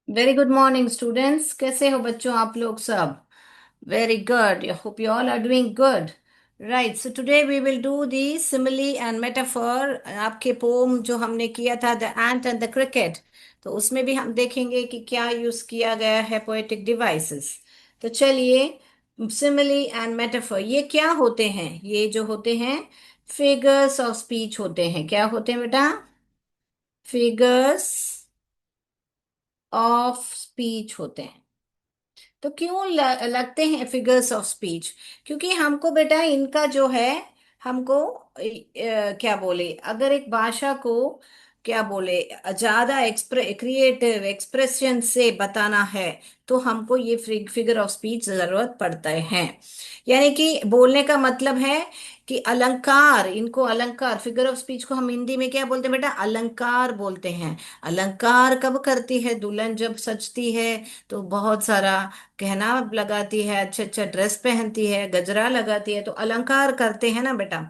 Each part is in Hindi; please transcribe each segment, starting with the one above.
Very good morning students. कैसे हो बच्चों आप लोग सब? Very good. I hope you all are doing good. Right, so today we will do the simile and metaphor. आपके पोम जो हमने किया था the ant and the cricket, तो उसमें भी हम देखेंगे कि क्या यूज किया गया है पोएटिक डिवाइसेस। तो चलिए, सिमिली एंड मेटाफर ये क्या होते हैं? ये जो होते हैं फिगर्स ऑफ स्पीच होते हैं। क्या होते हैं बेटा? फिगर्स ऑफ स्पीच होते हैं। तो क्यों लगते हैं फिगर्स ऑफ स्पीच? क्योंकि हमको बेटा इनका जो है, हमको क्या बोले, अगर एक भाषा को क्या बोले ज्यादा क्रिएटिव एक्सप्रेशन से बताना है, तो हमको ये फिगर ऑफ स्पीच जरूरत पड़ता है। यानी कि बोलने का मतलब है कि अलंकार, इनको अलंकार, फिगर ऑफ स्पीच को हम हिंदी में क्या बोलते हैं बेटा? अलंकार बोलते हैं। अलंकार कब करती है? दुल्हन जब सजती है तो बहुत सारा गहना लगाती है, अच्छा अच्छा ड्रेस पहनती है, गजरा लगाती है, तो अलंकार करते हैं ना बेटा।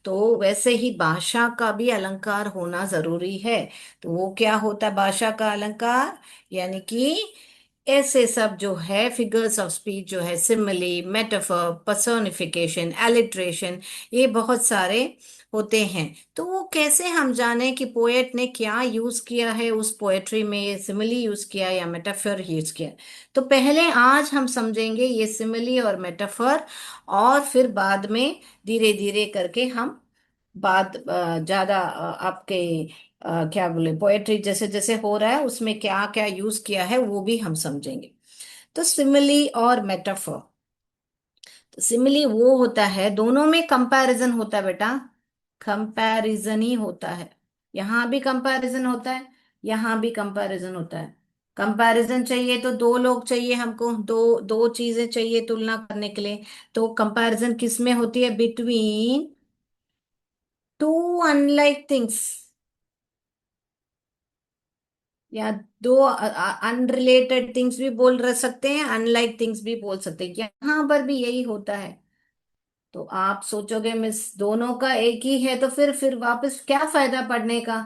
तो वैसे ही भाषा का भी अलंकार होना जरूरी है। तो वो क्या होता है भाषा का अलंकार? यानी कि ऐसे सब जो है फिगर्स ऑफ स्पीच जो है, सिमिली, मेटाफर, पर्सोनिफिकेशन, एलिट्रेशन, ये बहुत सारे होते हैं। तो वो कैसे हम जाने कि पोएट ने क्या यूज किया है उस पोएट्री में, ये सिमिली यूज किया या मेटाफर यूज किया? तो पहले आज हम समझेंगे ये सिमिली और मेटाफर, और फिर बाद में धीरे धीरे करके हम बात ज्यादा आपके क्या बोले पोएट्री जैसे जैसे हो रहा है उसमें क्या क्या यूज किया है वो भी हम समझेंगे। तो सिमिली और मेटाफर, तो सिमिली वो होता है, दोनों में कंपैरिजन होता है बेटा। कंपैरिजन ही होता है। यहां भी कंपैरिजन होता है, यहां भी कंपैरिजन होता है। कंपैरिजन चाहिए तो दो लोग चाहिए हमको, दो दो चीजें चाहिए तुलना करने के लिए। तो कंपैरिजन किस में होती है? बिटवीन टू अनलाइक थिंग्स, या दो अनरिलेटेड थिंग्स भी बोल रह सकते हैं, अनलाइक थिंग्स भी बोल सकते हैं। यहां पर भी यही होता है। तो आप सोचोगे मिस दोनों का एक ही है, तो फिर वापस क्या फायदा पढ़ने का?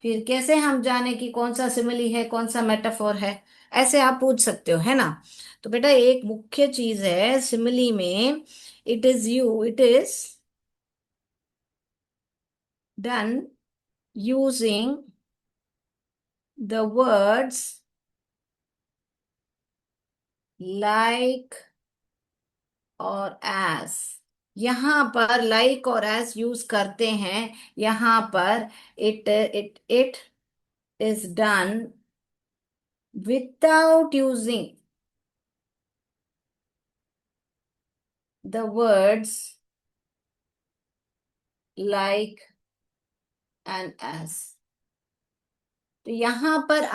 फिर कैसे हम जाने कि कौन सा सिमिली है कौन सा मेटाफोर है? ऐसे आप पूछ सकते हो, है ना? तो बेटा एक मुख्य चीज है सिमिली में, it is done using the words like और एस। यहां पर लाइक और एस यूज करते हैं। यहां पर it is done without using the words like and as। तो यहाँ पर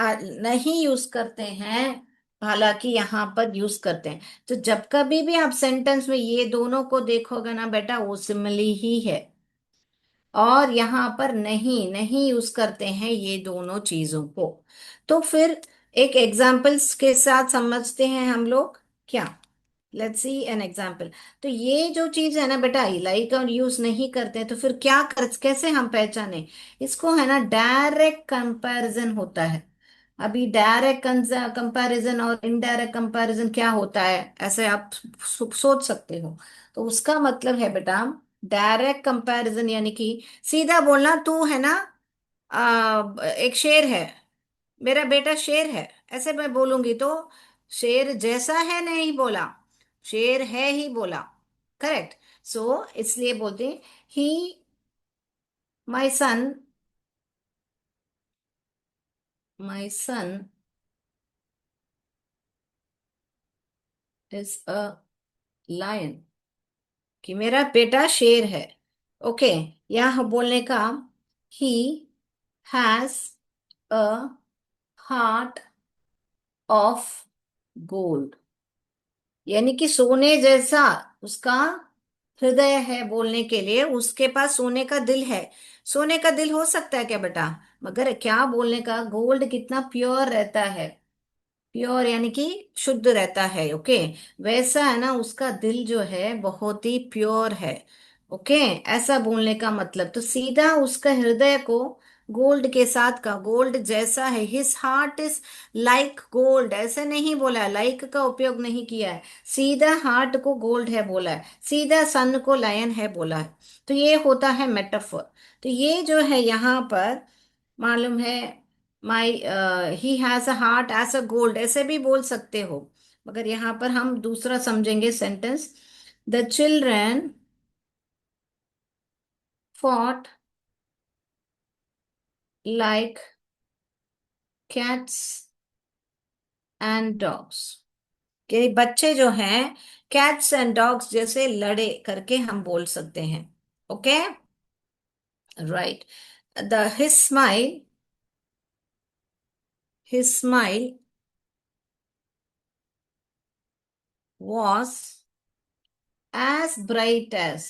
नहीं यूज करते हैं, हालांकि यहाँ पर यूज करते हैं। तो जब कभी भी आप सेंटेंस में ये दोनों को देखोगे ना बेटा, वो सिमिली ही है। और यहाँ पर नहीं नहीं यूज करते हैं ये दोनों चीजों को। तो फिर एक एग्जाम्पल्स के साथ समझते हैं हम लोग क्या। Let's see an example. तो ये जो चीज है ना बेटा, लाइक और यूज नहीं करते हैं, तो फिर क्या कर, कैसे हम पहचाने इसको? है ना, डायरेक्ट कंपैरिजन होता है। अभी डायरेक्ट कंपैरिजन और इनडायरेक्ट कंपैरिजन क्या होता है, ऐसे आप सोच सकते हो। तो उसका मतलब है बेटा, डायरेक्ट कंपैरिजन यानी कि सीधा बोलना, तू है ना एक शेर है, मेरा बेटा शेर है, ऐसे मैं बोलूंगी तो शेर जैसा है नहीं बोला, शेर है ही बोला। करेक्ट। सो इसलिए बोलते ही, माई सन इज अ लायन, कि मेरा बेटा शेर है। ओके। यह बोलने का, ही has a heart of gold, यानी कि सोने जैसा उसका हृदय है। बोलने के लिए उसके पास सोने का दिल है। सोने का दिल हो सकता है क्या बेटा? मगर क्या बोलने का, गोल्ड कितना प्योर रहता है, प्योर यानी कि शुद्ध रहता है। ओके, वैसा है ना उसका दिल जो है बहुत ही प्योर है। ओके, ऐसा बोलने का मतलब, तो सीधा उसका हृदय को गोल्ड के साथ का, गोल्ड जैसा है। His heart is like gold, ऐसे नहीं बोला है, लाइक का उपयोग नहीं किया है। सीधा हार्ट को गोल्ड है बोला है, सीधा सन को लायन है बोला है। तो ये होता है मेटाफर। तो ये जो है यहाँ पर मालूम है, my he has a heart as a gold, ऐसे भी बोल सकते हो। मगर यहाँ पर हम दूसरा समझेंगे sentence. The children fought like cats and dogs, कि बच्चे जो हैं कैट्स एंड डॉग्स जैसे लड़े करके हम बोल सकते हैं। Okay, right. The his smile was as bright as,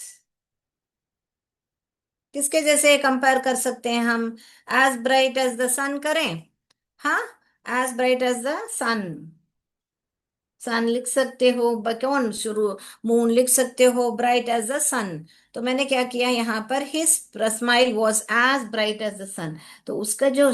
किसके जैसे कंपेयर कर सकते हैं हम? एज ब्राइट एज द सन करें? हाँ, एज ब्राइट एज द सन। सन लिख सकते हो, कौन शुरू, मून लिख सकते हो, ब्राइट एज द सन। तो मैंने क्या किया यहाँ पर, his smile was as bright as the sun. तो उसका जो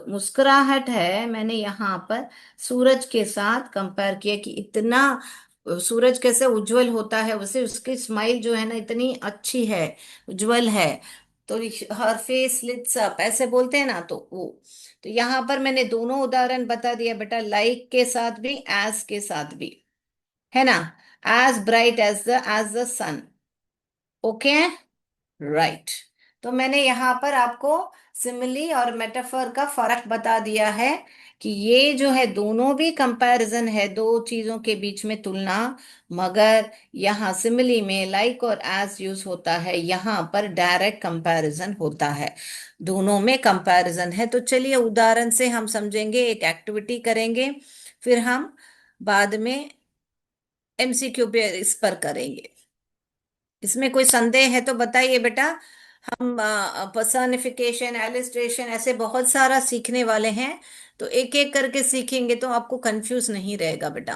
मुस्कुराहट है, मैंने यहाँ पर सूरज के साथ कंपेयर किया कि इतना सूरज कैसे उज्जवल होता है, वैसे उसकी स्माइल जो है ना इतनी अच्छी है, उज्जवल है। तो हर फेस लिट्स अप ऐसे बोलते हैं ना, तो वो। तो यहाँ पर मैंने दोनों उदाहरण बता दिया बेटा, लाइक के साथ भी एज के साथ भी, है ना। As bright as the sun. Okay, right. तो मैंने यहाँ पर आपको सिमिली और मेटाफर का फर्क बता दिया है कि ये जो है दोनों भी कंपैरिजन है, दो चीजों के बीच में तुलना। मगर यहाँ सिमिली में लाइक और एज यूज होता है, यहाँ पर डायरेक्ट कंपैरिजन होता है। दोनों में कंपैरिजन है। तो चलिए उदाहरण से हम समझेंगे, एक एक्टिविटी करेंगे, फिर हम बाद में एमसीक्यू पे इस पर करेंगे। इसमें कोई संदेह है तो बताइए बेटा। हम पर्सनिफिकेशन, एलिस्ट्रेशन ऐसे बहुत सारा सीखने वाले हैं, तो एक एक करके सीखेंगे तो आपको कंफ्यूज नहीं रहेगा बेटा।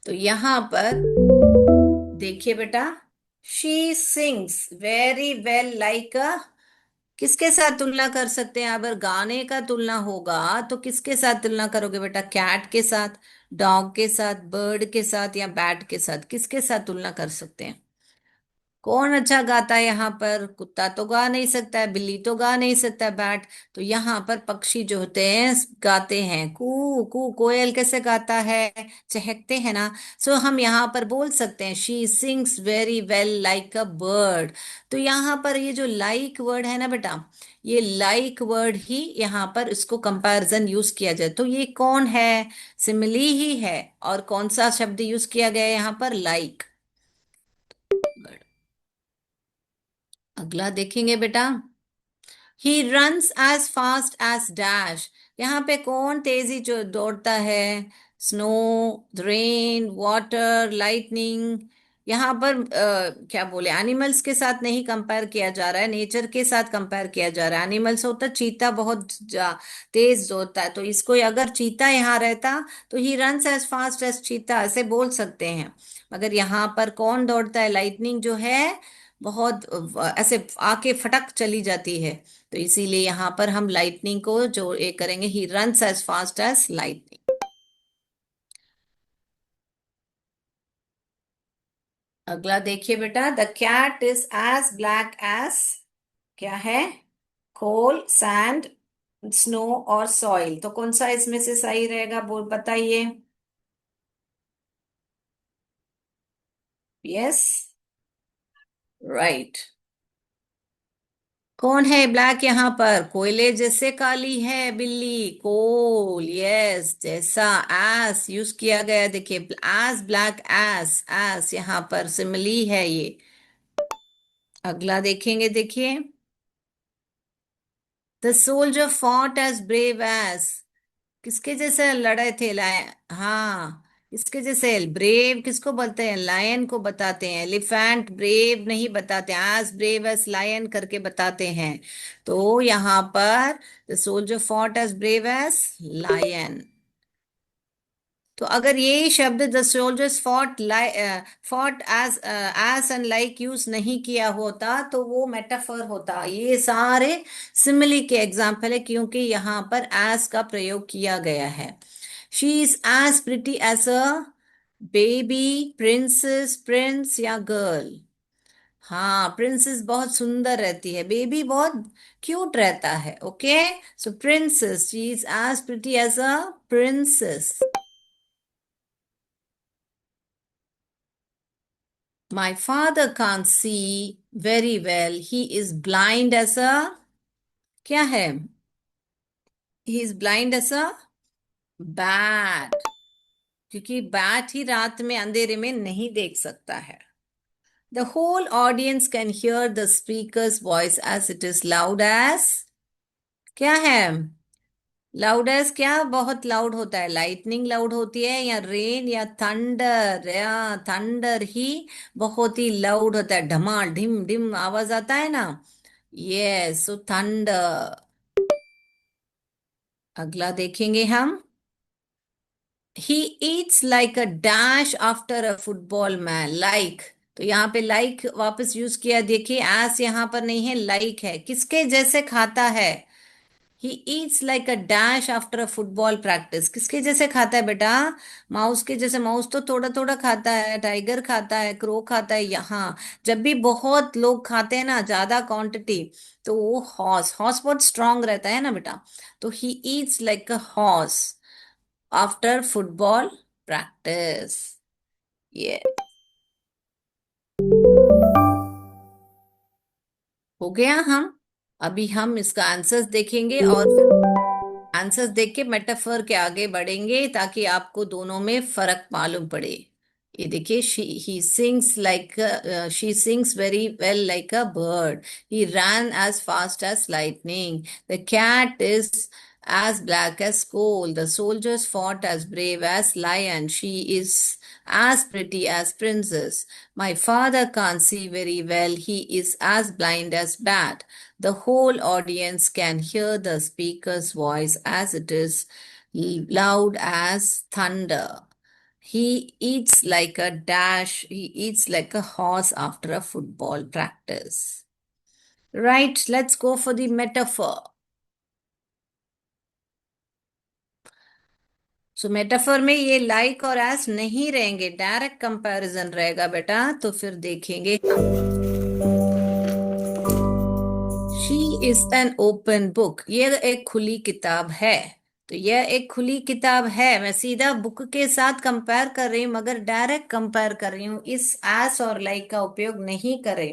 तो यहां पर देखिए बेटा, she sings very well like अ, किसके साथ तुलना कर सकते हैं? अगर गाने का तुलना होगा तो किसके साथ तुलना करोगे बेटा? कैट के साथ, डॉग के साथ, बर्ड के साथ, या बैट के साथ? किसके साथ तुलना कर सकते हैं? कौन अच्छा गाता है यहाँ पर? कुत्ता तो गा नहीं सकता है, बिल्ली तो गा नहीं सकता है, बैट। तो यहाँ पर पक्षी जो होते हैं गाते हैं, कू कू, कोयल कैसे गाता है? चहकते हैं ना। सो हम यहाँ पर बोल सकते हैं she sings very well like a bird. तो यहाँ पर ये जो लाइक वर्ड है ना बेटा, ये लाइक वर्ड ही यहाँ पर इसको कंपैरिजन यूज किया जाए। तो ये कौन है? सिमिली ही है। और कौन सा शब्द यूज किया गया है यहाँ पर? लाइक। अगला देखेंगे बेटा, he runs as fast as dash. यहाँ पे कौन तेजी जो दौड़ता है? Snow, rain, water, lightning. यहाँ पर क्या बोले, एनिमल्स के साथ नहीं कंपेयर किया जा रहा है, नेचर के साथ कंपेयर किया जा रहा है। एनिमल्स होता चीता, बहुत तेज दौड़ता है, तो इसको अगर चीता यहाँ रहता तो he runs as fast as cheetah ऐसे बोल सकते हैं। मगर यहाँ पर कौन दौड़ता है? लाइटनिंग जो है बहुत ऐसे आके फटक चली जाती है। तो इसीलिए यहां पर हम लाइटनिंग को जो एक करेंगे, he runs as fast as lightning. अगला देखिए बेटा, the cat is as black as, क्या है? कोल, सैंड, स्नो और सॉइल। तो कौन सा इसमें से सही रहेगा, बोल बताइए। Yes, right. कौन है ब्लैक यहाँ पर? कोयले जैसे काली है बिल्ली, कोल, यस, जैसा। एस यूज किया गया, देखिए, एज ब्लैक एस, एस यहाँ पर सिमिली है ये। अगला देखेंगे, देखिए, the soldier fought as brave as, किसके जैसे लड़े थे? लायन, हाँ, इसके जैसे। ब्रेव किसको बोलते हैं? लायन को बताते हैं। एलिफेंट ब्रेव नहीं बताते, एज ब्रेव एज लायन करके बताते हैं। तो यहाँ पर the soldier fought as brave as lion. तो अगर ये शब्द the soldiers fought as and like use नहीं किया होता तो वो मेटाफर होता। ये सारे सिमिली के एग्जाम्पल है क्योंकि यहाँ पर एज का प्रयोग किया गया है। She is as pretty as a baby, princess, prince या गर्ल। हाँ, प्रिंसेस बहुत सुंदर रहती है, बेबी बहुत क्यूट रहता है। Okay, so princess, she is as pretty as a princess. My father can't see very well. He is blind as a, क्या है? He is blind as a bat, क्योंकि बैट ही रात में अंधेरे में नहीं देख सकता है। The whole audience can hear the speaker's voice as it is loud as, क्या है? लाउड एज क्या बहुत लाउड होता है? लाइटनिंग लाउड होती है, या रेन, या थंडर? या थंडर ही बहुत ही लाउड होता है, धमाल ढिम ढिम आवाज आता है ना। यस, सो थंडर। अगला देखेंगे हम। He eats like a dash after a football man. Like, तो यहाँ पे लाइक वापस यूज किया, देखिए एस यहाँ पर नहीं है, लाइक है। किसके जैसे खाता है? He eats like a dash after a football practice. किसके जैसे खाता है बेटा? माउस के जैसे। माउस तो थोड़ा थोड़ा खाता है, टाइगर खाता है, क्रो खाता है। यहाँ जब भी बहुत लोग खाते हैं ना, ज्यादा क्वांटिटी, तो वो हॉर्स, हॉर्स बहुत स्ट्रांग रहता है ना बेटा। तो he eats like a horse after football practice. ये हो गया। हम अभी हम इसका आंसर्स देखेंगे और आंसर्स देख के मेटाफर के आगे बढ़ेंगे ताकि आपको दोनों में फर्क मालूम पड़े। ये देखिए, she sings very well like a bird. He ran as fast as lightning. The cat is as black as coal. The soldiers fought as brave as lion. She is as pretty as princess. My father can't see very well. He is as blind as bat. The whole audience can hear the speaker's voice as it is loud as thunder. He eats like a dash. He eats like a horse after a football practice. Right, let's go for the metaphor. So metaphor में ये लाइक और एस नहीं रहेंगे, डायरेक्ट कंपैरिजन रहेगा बेटा। तो फिर देखेंगे हम। She is an open book. ये एक खुली किताब है। तो यह एक खुली किताब है, मैं सीधा बुक के साथ कंपेयर कर रही हूँ, मगर डायरेक्ट कंपेयर कर रही हूँ, इस एस और लाइक का उपयोग नहीं कर रही।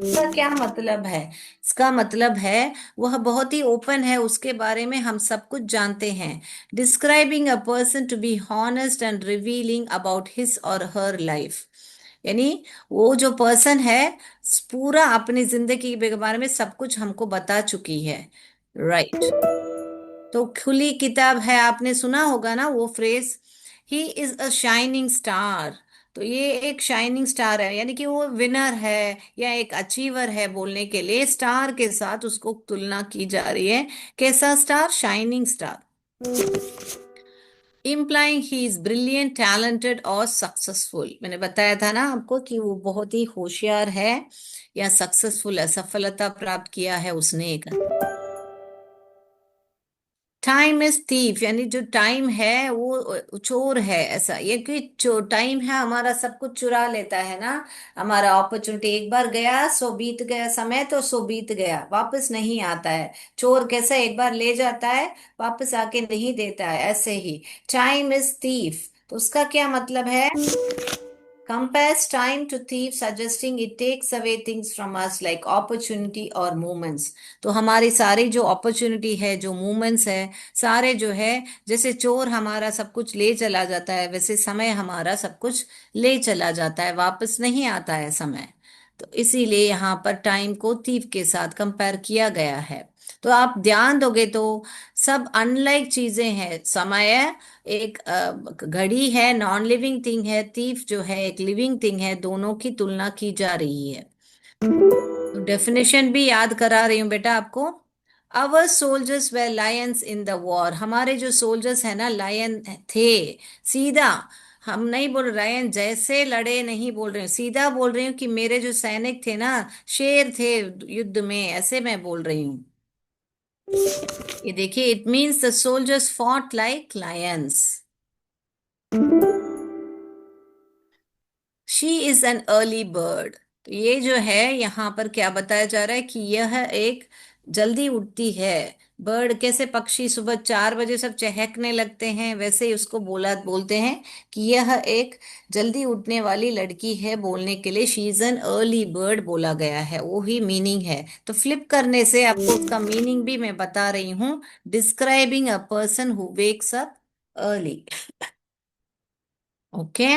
इसका क्या मतलब है? इसका मतलब है वह बहुत ही ओपन है, उसके बारे में हम सब कुछ जानते हैं। Describing a person to be honest and revealing about his or her life. यानी वो जो पर्सन है पूरा अपनी जिंदगी के बारे में सब कुछ हमको बता चुकी है। राइट, तो खुली किताब है, आपने सुना होगा ना वो phrase. He is a shining star. तो ये एक शाइनिंग स्टार है, यानी कि वो विनर है या एक अचीवर है बोलने के लिए स्टार के साथ उसको तुलना की जा रही है। कैसा star? Shining star. Implying he is brilliant, talented और सक्सेसफुल। मैंने बताया था ना आपको कि वो बहुत ही होशियार है या सक्सेसफुल है, सफलता प्राप्त किया है उसने एक। टाइम इज थीफ, यानी जो टाइम है वो चोर है, ऐसा ये कि टाइम है हमारा, सब कुछ चुरा लेता है ना हमारा अपॉर्चुनिटी। एक बार गया सो बीत गया, समय तो सो बीत गया, वापस नहीं आता है। चोर कैसा, एक बार ले जाता है वापस आके नहीं देता है, ऐसे ही टाइम इज थीफ। तो उसका क्या मतलब है? Compares time to thief, suggesting it takes away things from us like opportunity or moments. तो हमारी सारी जो अपॉर्चुनिटी है, जो मोमेंट्स है, सारे जो है, जैसे चोर हमारा सब कुछ ले चला जाता है, वैसे समय हमारा सब कुछ ले चला जाता है, वापस नहीं आता है समय। तो इसीलिए यहाँ पर टाइम को थीफ के साथ कंपेयर किया गया है। तो आप ध्यान दोगे तो सब अनलाइक चीजें हैं। समय एक घड़ी है, नॉन लिविंग थिंग है, थीफ जो है एक लिविंग थिंग है, दोनों की तुलना की जा रही है। तो डेफिनेशन भी याद करा रही हूं बेटा आपको। Our soldiers were lions in the war, हमारे जो सोल्जर्स है ना लायन थे। सीधा हम नहीं बोल रहे हैं जैसे लड़े, नहीं बोल रहे हूँ, सीधा बोल रही हूँ कि मेरे जो सैनिक थे ना, शेर थे युद्ध में, ऐसे मैं बोल रही हूँ। ये देखिए, it means the soldiers fought like Lions. She is an early bird, तो ये जो है यहाँ पर क्या बताया जा रहा है कि यह एक जल्दी उठती है। बर्ड कैसे, पक्षी सुबह 4 बजे सब चहकने लगते हैं, वैसे ही उसको बोलते हैं कि यह एक जल्दी उठने वाली लड़की है। बोलने के लिए she is an early bird बोला गया है, वो ही मीनिंग है। तो फ्लिप करने से आपको उसका मीनिंग भी मैं बता रही हूँ। Describing a person who wakes up early. Okay,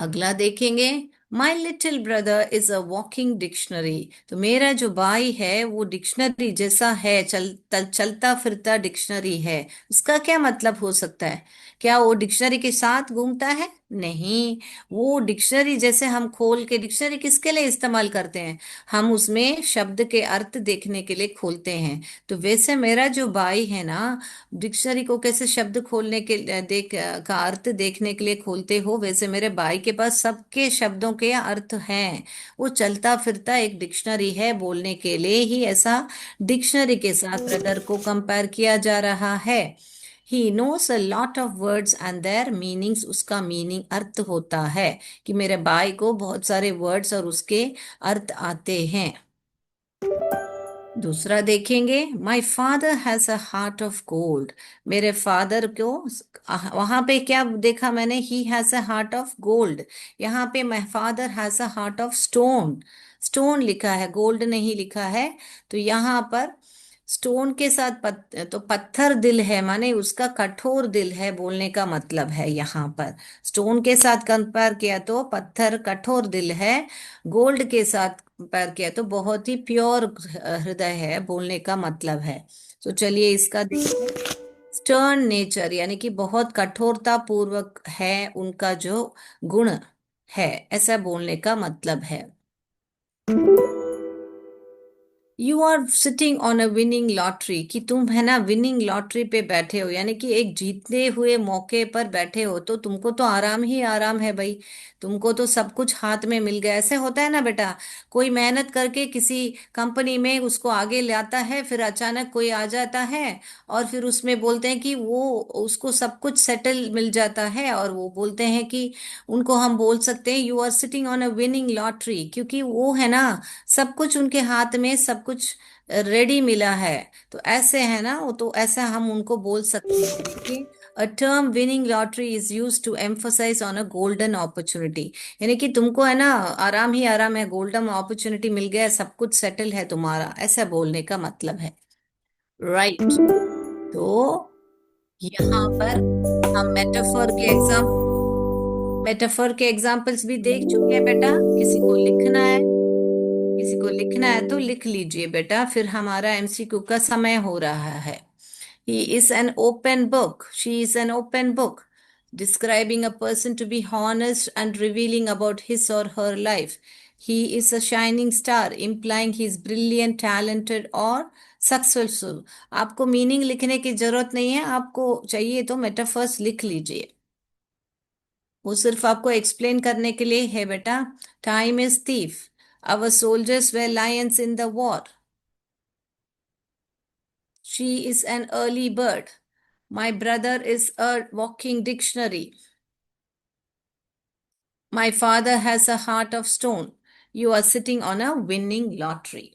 अगला देखेंगे। My little brother is a walking dictionary, तो मेरा जो भाई है वो डिक्शनरी जैसा है, चलता फिरता डिक्शनरी है। उसका क्या मतलब हो सकता है? क्या वो डिक्शनरी के साथ घूमता है? नहीं। वो डिक्शनरी जैसे हम खोल के, डिक्शनरी किसके लिए इस्तेमाल करते हैं? हम उसमें शब्द के अर्थ देखने के लिए खोलते हैं। तो वैसे मेरा जो भाई है ना, डिक्शनरी को कैसे शब्द खोलने के देख का अर्थ देखने के लिए खोलते हो, वैसे मेरे भाई के पास सबके शब्दों के अर्थ हैं। वो चलता फिरता एक डिक्शनरी है, बोलने के लिए ही ऐसा डिक्शनरी के साथ ब्रदर को कंपेयर किया जा रहा है। He knows a lot of words and there meanings, उसका मीनिंग अर्थ होता है कि मेरे भाई को बहुत सारे वर्ड्स और उसके अर्थ आते हैं। दूसरा देखेंगे। My father has a heart of gold, मेरे फादर को, वहां पे क्या देखा मैंने? ही has a heart of gold. यहाँ पे my father has a heart of stone, stone लिखा है, गोल्ड नहीं लिखा है। तो यहाँ पर स्टोन के साथ तो पत्थर दिल है, माने उसका कठोर दिल है, बोलने का मतलब है यहाँ पर। स्टोन के साथ कंपेयर किया तो पत्थर कठोर दिल है, गोल्ड के साथ कंपेयर किया तो बहुत ही प्योर हृदय है, बोलने का मतलब है। तो चलिए इसका देखिए। स्टर्न नेचर यानी कि बहुत कठोरता पूर्वक है उनका जो गुण है, ऐसा बोलने का मतलब है। You are sitting on a winning lottery, कि तुम है ना विनिंग लॉटरी पे बैठे हो, यानी कि एक जीतते हुए मौके पर बैठे हो, तो तुमको तो आराम ही आराम है भाई। तुमको तो सब कुछ हाथ में मिल गया। ऐसे होता है ना बेटा, कोई मेहनत करके किसी कंपनी में उसको आगे लाता है, फिर अचानक कोई आ जाता है और फिर उसमें बोलते हैं कि वो उसको सब कुछ सेटल मिल जाता है, और वो बोलते हैं कि उनको हम बोल सकते हैं you are sitting on a winning lottery, क्योंकि वो है ना सब कुछ उनके हाथ में, सब कुछ रेडी मिला है। तो ऐसे है ना वो, तो ऐसा हम उनको बोल सकते हैं। देखिए, a term winning lottery is use to emphasize on a golden opportunity, यानी कि तुमको है ना आराम ही आराम है, गोल्डन अपॉर्चुनिटी मिल गया, सब कुछ सेटल है तुम्हारा, ऐसा बोलने का मतलब है। राइट। तो यहाँ पर हम मेटाफर के एग्जाम्पल्स भी देख चुके हैं बेटा। किसी को लिखना है तो लिख लीजिए बेटा, फिर हमारा एमसीक्यू का समय हो रहा है। He is an open book, she is an open book, describing a person to be honest and revealing about his or her life. He is a shining star, implying he is brilliant, talented और सक्सेसफुल। आपको मीनिंग लिखने की जरूरत नहीं है, आपको चाहिए तो मेटाफर्स लिख लीजिए, वो सिर्फ आपको एक्सप्लेन करने के लिए है बेटा। Time is thief, our soldiers were lions in the war. She is an early bird. My brother is a walking dictionary. My father has a heart of stone. You are sitting on a winning lottery.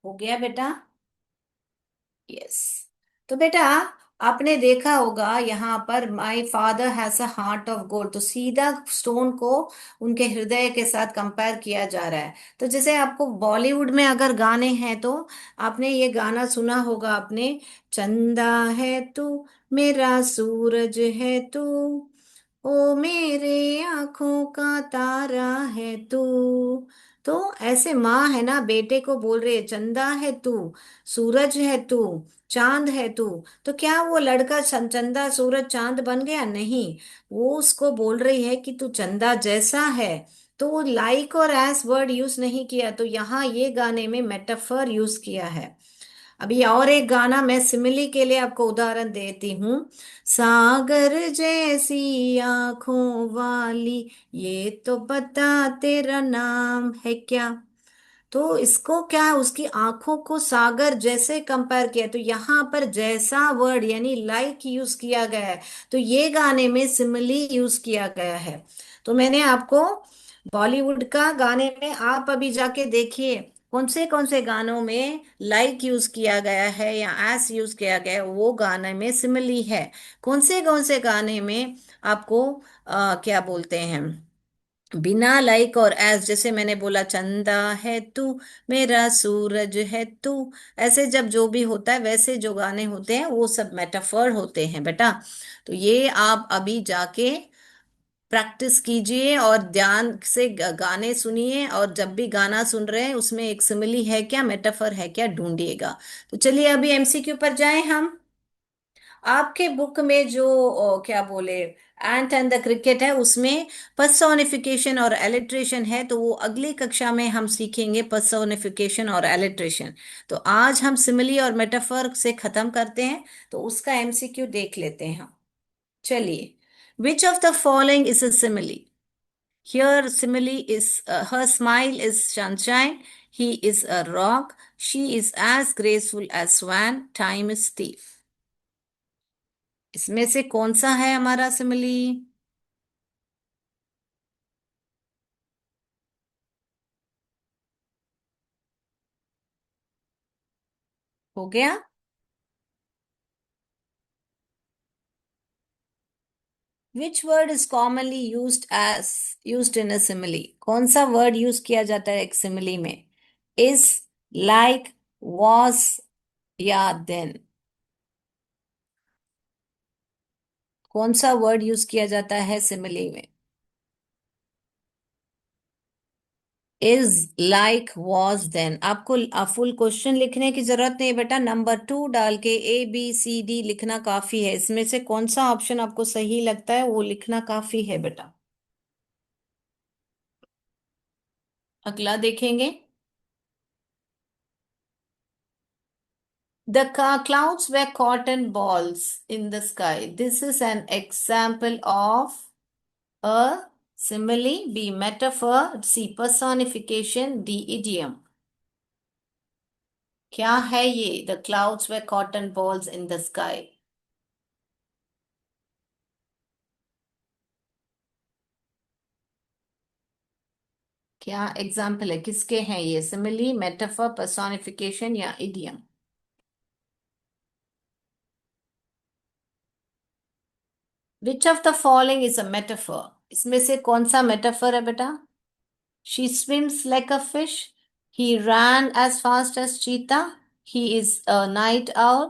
हो गया बेटा? यस। तो बेटा, आपने देखा होगा यहाँ पर my father has a heart of gold, तो सीधा स्टोन को उनके हृदय के साथ कंपेयर किया जा रहा है। तो जैसे आपको बॉलीवुड में अगर गाने हैं तो आपने ये गाना सुना होगा आपने, चंदा है तू, मेरा सूरज है तू, ओ मेरे आंखों का तारा है तू। तो ऐसे माँ है ना बेटे को बोल रही है, चंदा है तू, सूरज है तू, चांद है तू। तो क्या वो लड़का चंदा सूरज चांद बन गया? नहीं। वो उसको बोल रही है कि तू चंदा जैसा है, तो लाइक और एस वर्ड यूज नहीं किया, तो यहाँ ये गाने में मेटाफर यूज किया है। अभी और एक गाना मैं सिमिली के लिए आपको उदाहरण देती हूँ। सागर जैसी आंखों वाली, ये तो बता तेरा नाम है क्या। तो इसको क्या, उसकी आंखों को सागर जैसे कंपेयर किया, तो यहाँ पर जैसा वर्ड यानी लाइक यूज किया गया है। तो ये गाने में सिमिली यूज किया गया है। तो मैंने आपको बॉलीवुड का गाने में, आप अभी जाके देखिए कौन से गानों में लाइक यूज किया गया है या एस यूज किया गया है, वो गाने में सिमिली है। कौन से गाने में आपको क्या बोलते हैं, बिना लाइक और एज, जैसे मैंने बोला चंदा है तू, मेरा सूरज है तू, ऐसे जब जो भी होता है वैसे जो गाने होते हैं वो सब मेटाफर होते हैं बेटा। तो ये आप अभी जाके प्रैक्टिस कीजिए और ध्यान से गाने सुनिए, और जब भी गाना सुन रहे हैं उसमें एक सिमिली है क्या, मेटाफर है क्या, ढूंढिएगा। तो चलिए अभी एमसीक्यू पर जाएं हम। आपके बुक में जो क्या बोले, एंट एंड द क्रिकेट है, उसमें पर्सोनिफिकेशन और एलिट्रेशन है, तो वो अगली कक्षा में हम सीखेंगे पर्सोनिफिकेशन और एलिट्रेशन। तो आज हम सिमिली और मेटाफर से खत्म करते हैं, तो उसका एमसीक्यू देख लेते हैं हम। चलिए, which of the following is a simile. Here simile is, her smile is sunshine, he is a rock, she is as graceful as swan, time is thief। इसमें से कौन सा है हमारा सिमिली? हो गया। Which word is commonly used in a simile. कौन सा वर्ड यूज किया जाता है एक सिमिली में? इज, लाइक, वॉज या देन? कौन सा वर्ड यूज किया जाता है सिमिली में? Is, like, was, than. आपको फुल क्वेश्चन लिखने की जरूरत नहीं बेटा, नंबर 2 डाल के ABCD लिखना काफी है। इसमें से कौन सा ऑप्शन आपको सही लगता है वो लिखना काफी है बेटा। अगला देखेंगे। The clouds were cotton balls in the sky. This is an example of a simile. B, metaphor. C, personification. D, idiom। क्या है ये? The clouds were cotton balls in the sky। क्या एग्जाम्पल है, किसके हैं ये? सिमिली, मेटाफर, पर्सोनिफिकेशन या idiom? Which of the following is a metaphor. इसमें से कौन सा मेटाफर है बेटा? She swims like a fish. He ran as fast as cheetah. He is a night owl.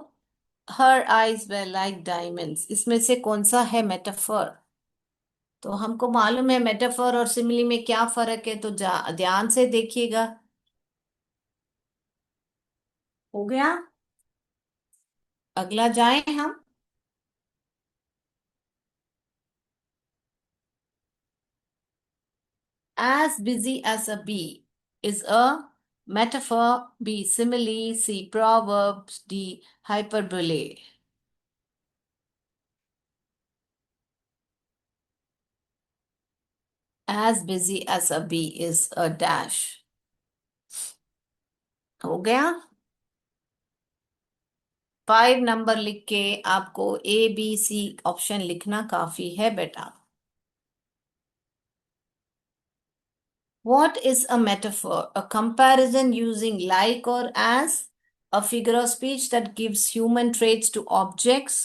Her eyes were like diamonds। इसमें से कौन सा है मेटाफर? तो हमको मालूम है मेटाफर और सिमिली में क्या फर्क है, तो ध्यान से देखिएगा। हो गया। अगला जाएं हम। As busy as a bee is a metaphor. B, simile. C, proverbs. D, hyperbole। As busy as a bee is a dash। हो गया। 5 नंबर लिख के आपको ABC ऑप्शन लिखना काफी है बेटा। What is a metaphor? A comparison using like or as, a figure of speech that gives human traits to objects,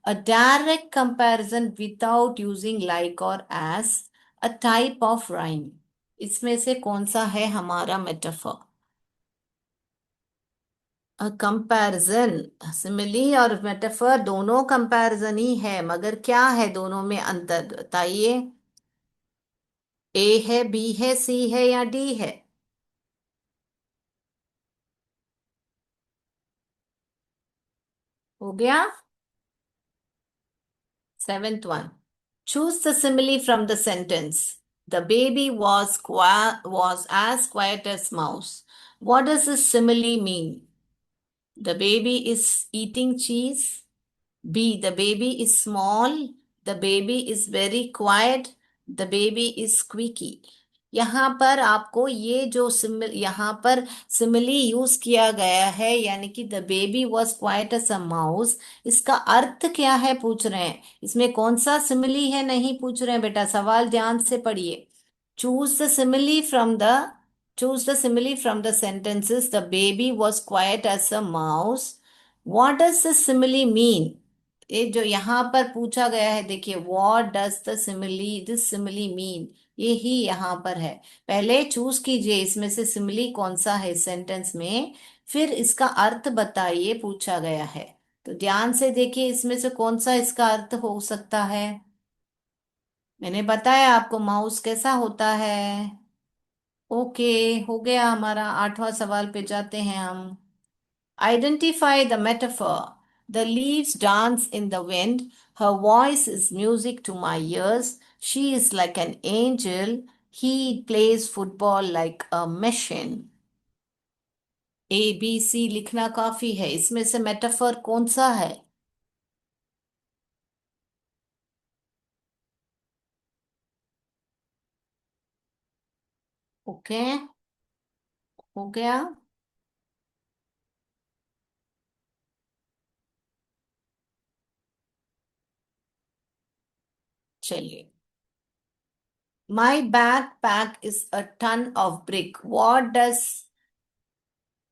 a direct comparison without using like or as, a type of rhyme। इसमें से कौन सा है हमारा मेटाफर? कंपैरिजन, सिमिली और मेटाफर दोनों कंपैरिजन ही है, मगर क्या है दोनों में अंतर बताइए। ए है, बी है, सी है या डी है? हो गया। 7th one, choose the simile from the sentence. The baby was as quiet as mouse. What does this simile mean? The baby is eating cheese. B. The baby is small. The baby is very quiet. The baby is squeaky. यहाँ पर आपको ये जो सिमिल यहाँ पर सिमिली यूज किया गया है, यानी कि the baby was quiet as a mouse, इसका अर्थ क्या है पूछ रहे हैं। इसमें कौन सा सिमिली है नहीं पूछ रहे हैं बेटा, सवाल ध्यान से पढ़िए। Choose the simile from the choose the simile from the sentences the baby was quiet as a mouse. What does the simile mean? ये जो यहाँ पर पूछा गया है, देखिए, what does the simile this simile mean, ये ही यहाँ पर है। पहले चूज कीजिए इसमें से सिमिली कौन सा है सेंटेंस में, फिर इसका अर्थ बताइए पूछा गया है। तो ध्यान से देखिए इसमें से कौन सा इसका अर्थ हो सकता है। मैंने बताया आपको माउस कैसा होता है। ओके, हो गया हमारा। आठवां सवाल पे जाते हैं हम। Identify the metaphor. The leaves dance in the wind. Her voice is music to my ears. She is like an angel. He plays football like a machine. A B C लिखना काफी है, इसमें से मेटाफर कौन सा है? ओके, हो गया। चलिए। My backpack is a ton of brick. What does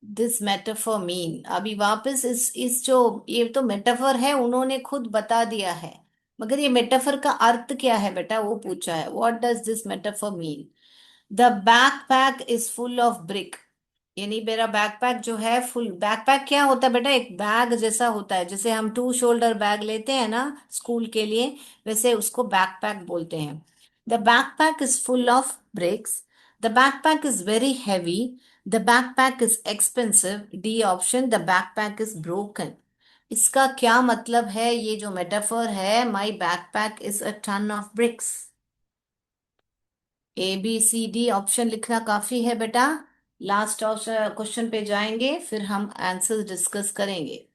this metaphor mean? अभी वापस इस जो ये तो मेटाफर है उन्होंने खुद बता दिया है, मगर ये मेटाफर का अर्थ क्या है बेटा वो पूछा है। What does this metaphor mean? The backpack is full of brick, यानी मेरा बैकपैक जो है फुल। बैकपैक क्या होता है बेटा? एक बैग जैसा होता है, जैसे हम टू शोल्डर बैग लेते हैं ना स्कूल के लिए, वैसे उसको बैकपैक बोलते हैं। The backpack is full of bricks. The backpack is very heavy. The backpack is expensive. D option, the backpack is broken. इसका क्या मतलब है? ये जो मेटाफर है, my backpack is a ton of bricks. A B C D option लिखना काफी है बेटा। लास्ट क्वेश्चन पे जाएंगे, फिर हम आंसर डिस्कस करेंगे।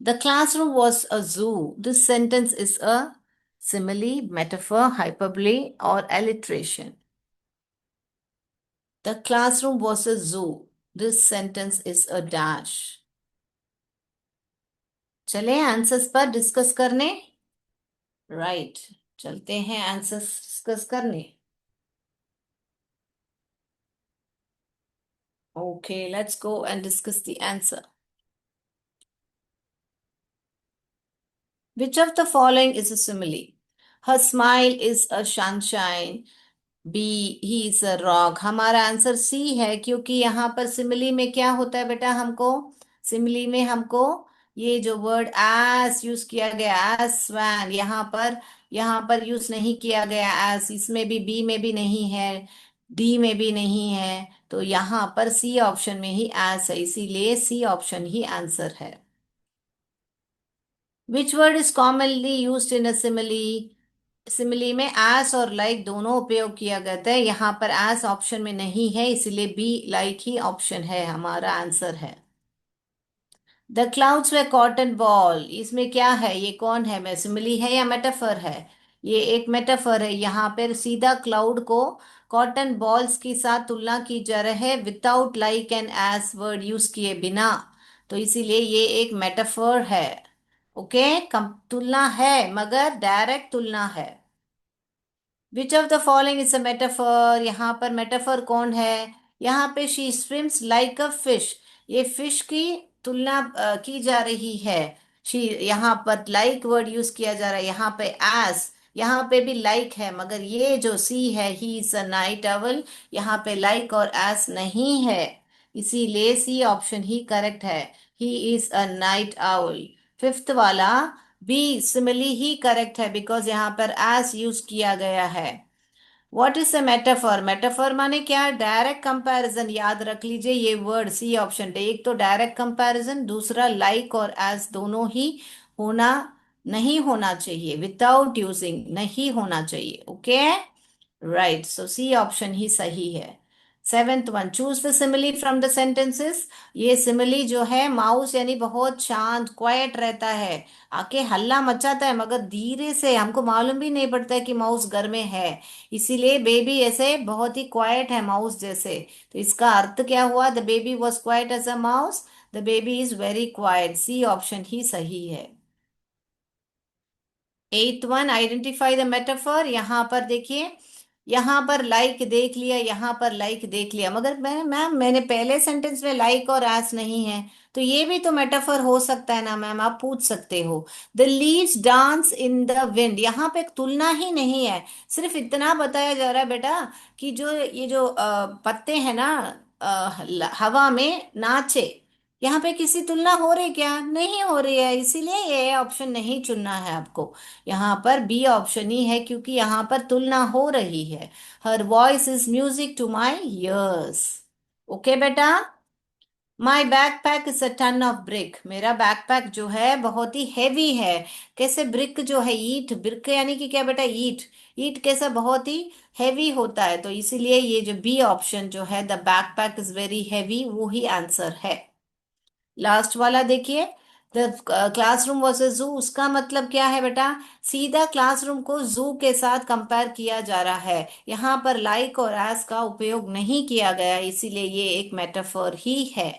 द क्लासरूम वॉज अ जू। This sentence is a simile, metaphor, hyperbole, or alliteration. The classroom was a zoo. This sentence is a dash. चले आंसर्स पर डिस्कस करने। राइट, चलते हैं आंसर्स डिस्कस करने। Okay, let's go and discuss the answer. Which of the following is a simile? Her smile is a sunshine. B, he is a rock. हमारा आंसर सी है, क्योंकि यहाँ पर सिमिली में क्या होता है बेटा, हमको सिमिली में हमको ये जो वर्ड एस यूज किया गया, एस स्वैन, यहाँ पर यूज नहीं किया गया एस, इसमें भी बी में भी नहीं है, डी में भी नहीं है, तो यहाँ पर सी ऑप्शन में ही एस है, इसीलिए सी ऑप्शन ही आंसर है। Which word is commonly used in a simile? Simile में एस और लाइक दोनों उपयोग किया गया है, यहाँ पर एस ऑप्शन में नहीं है, इसलिए बी लाइक ही ऑप्शन है, हमारा आंसर है। The clouds way cotton ball, इसमें क्या है, ये कौन है, मैं सिमिली है या मेटाफर है? ये एक मेटाफर है। यहाँ पर सीधा क्लाउड को कॉटन बॉल्स के साथ तुलना की जा रही है, without like and S word use किए बिना, तो इसीलिए ये एक मेटाफर है। ओके, कम तुलना है मगर डायरेक्ट तुलना है। Which of the following is a metaphor? यहाँ पर मेटाफर कौन है? यहाँ पे she swims like a fish, ये फिश की तुलना की जा रही है। शी, यहाँ पर लाइक वर्ड यूज किया जा रहा है, यहाँ पे एस, यहाँ पे भी लाइक है, मगर ये जो सी है, ही इज अ नाइट अवल, यहाँ पे लाइक और एस नहीं है, इसीलिए सी ऑप्शन ही करेक्ट है। He is a night owl. Fifth वाला बी सिमिली ही करेक्ट है, बिकॉज यहाँ पर एस यूज किया गया है। What is a metaphor? Metaphor माने क्या? डायरेक्ट कंपैरिजन, याद रख लीजिए ये वर्ड, सी ऑप्शन। एक तो डायरेक्ट कंपैरिजन, दूसरा लाइक और एस दोनों ही होना नहीं होना चाहिए, विदाउट यूजिंग नहीं होना चाहिए। ओके, राइट, सो सी ऑप्शन ही सही है। Seventh one, choose the simile from the sentences. ये सिमिली जो है, माउस यानी बहुत शांत क्वाइट रहता है, आके हल्ला मचाता है मगर धीरे से, हमको मालूम भी नहीं पड़ता है कि माउस घर में है। इसीलिए बेबी ऐसे बहुत ही क्वाइट है माउस जैसे। तो इसका अर्थ क्या हुआ? The baby was quiet as a mouse. The baby is very quiet, C option ही सही है। Eight one, identify the metaphor. यहाँ पर देखिए, यहाँ पर लाइक देख लिया, यहाँ पर लाइक देख लिया, मगर मैंने पहले सेंटेंस में लाइक और एस नहीं है। तो ये भी तो मेटाफर हो सकता है ना मैम, आप पूछ सकते हो। The leaves dance in the wind, यहाँ पे एक तुलना ही नहीं है। सिर्फ इतना बताया जा रहा है बेटा कि जो ये जो पत्ते हैं ना, हवा में नाचे। यहाँ पे किसी तुलना हो रही क्या? नहीं हो रही है, इसीलिए ये ऑप्शन नहीं चुनना है आपको। यहाँ पर बी ऑप्शन ही है, क्योंकि यहाँ पर तुलना हो रही है। Her voice is music to my ears. Okay बेटा। My backpack is a ton of brick, मेरा बैकपैक जो है बहुत ही हैवी है। कैसे? ब्रिक जो है, ईट, ब्रिक यानी कि क्या बेटा? ईट। ईट कैसा? बहुत ही हैवी होता है, तो इसीलिए ये जो बी ऑप्शन जो है, the backpack is very heavy, वो ही आंसर है। लास्ट वाला देखिए, द क्लासरूम वर्सेस जू, उसका मतलब क्या है बेटा? सीधा क्लासरूम को जू के साथ कंपेयर किया जा रहा है। यहाँ पर लाइक और एस का उपयोग नहीं किया गया, इसीलिए ये एक मेटाफर ही है।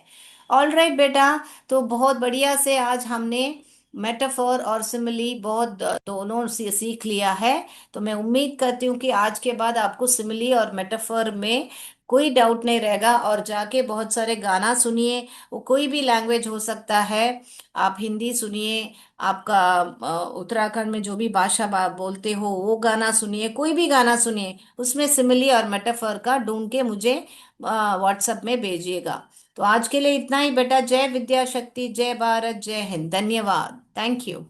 ऑल राइट बेटा, तो बहुत बढ़िया से आज हमने मेटाफर और सिमिली बहुत दोनों से सीख लिया है। तो मैं उम्मीद करती हूँ कि आज के बाद आपको सिमिली और मेटाफर में कोई डाउट नहीं रहेगा, और जाके बहुत सारे गाना सुनिए। वो कोई भी लैंग्वेज हो सकता है, आप हिंदी सुनिए, आपका उत्तराखंड में जो भी भाषा बोलते हो वो गाना सुनिए, कोई भी गाना सुनिए, उसमें सिमिली और मेटाफर का ढूंढ के मुझे व्हाट्सएप में भेजिएगा। तो आज के लिए इतना ही बेटा। जय विद्या शक्ति, जय भारत, जय हिंद, धन्यवाद, थैंक यू।